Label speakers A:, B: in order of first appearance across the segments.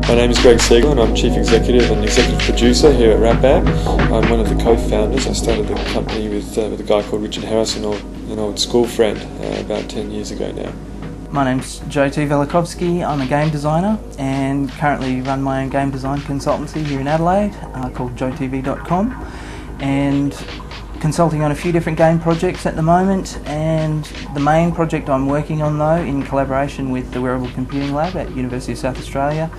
A: My name is Greg Siegel and I'm Chief Executive and Executive Producer here at Ratbag. I'm one of the co-founders. I started the company with a guy called Richard Harris, an old school friend, about 10 years ago now.
B: My name's JT Velikovsky. I'm a game designer and currently run my own game design consultancy here in Adelaide called JoeTV.com, and consulting on a few different game projects at the moment. And the main project I'm working on, though, in collaboration with the Wearable Computing Lab at University of South Australia,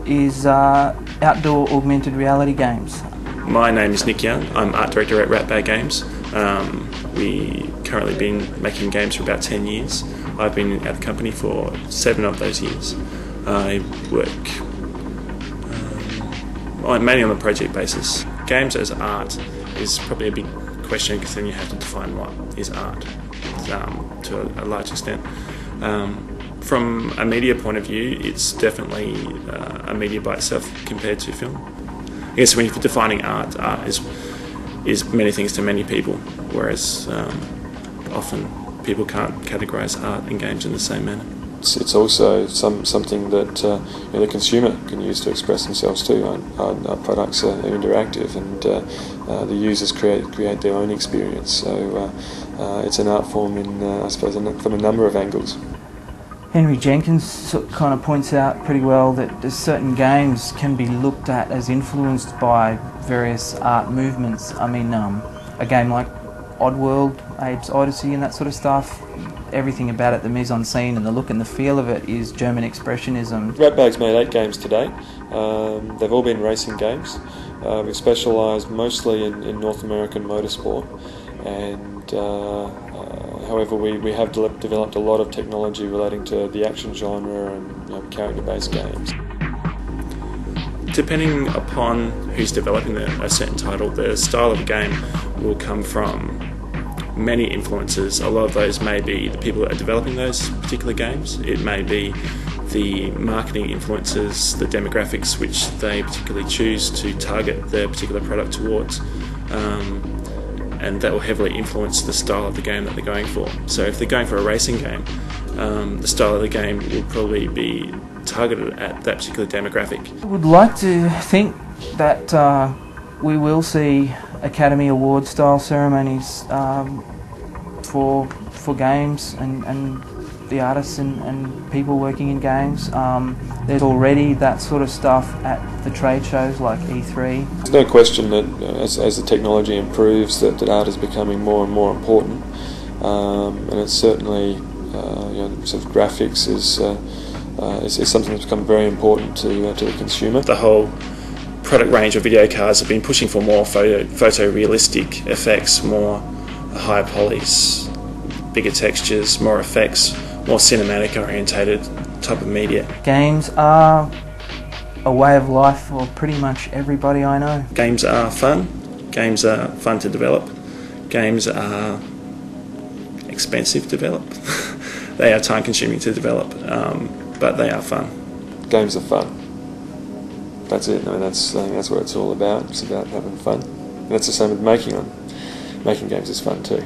B: is outdoor augmented reality games.
C: My name is Nick Young. I'm Art Director at Ratbag Games. We currently been making games for about 10 years. I've been at the company for 7 of those years. I work mainly on a project basis. Games as art is probably a big question, because then you have to define what is art to a large extent. From a media point of view, it's definitely a media by itself compared to film. I guess when you're defining art, art is many things to many people, whereas often people can't categorise art and games in the same manner.
A: It's also something that the consumer can use to express themselves too. Our products are interactive, and the users create their own experience. So it's an art form I suppose, from a number of angles.
B: Henry Jenkins kind of points out pretty well that certain games can be looked at as influenced by various art movements. I mean, a game like Oddworld, Abe's Odyssey and that sort of stuff, everything about it, the mise-en-scene and the look and the feel of it, is German Expressionism.
A: Ratbag's made 8 games today. They've all been racing games. We've specialised mostly in North American motorsport, and however we have developed a lot of technology relating to the action genre and character-based games.
C: Depending upon who's developing a certain title, the style of the game will come from many influences. A lot of those may be the people that are developing those particular games. It may be the marketing influences, the demographics which they particularly choose to target their particular product towards, and that will heavily influence the style of the game that they're going for. So if they're going for a racing game, the style of the game will probably be targeted at that particular demographic. I
B: would like to think that we will see Academy Award style ceremonies for games and the artists and people working in games. There's already that sort of stuff at the trade shows like E3.
A: There's no question that as the technology improves, that art is becoming more and more important, and it's certainly sort of graphics is something that's become very important to the consumer.
C: The whole product range of video cards have been pushing for more photorealistic effects, more higher polys, bigger textures, more effects, more cinematic orientated type of media.
B: Games are a way of life for pretty much everybody I know.
C: Games are fun. Games are fun to develop. Games are expensive to develop. They are time consuming to develop, but they are fun.
A: Games are fun. That's it. I mean, that's what it's all about. It's about having fun. And that's the same with making them. Making games is fun too.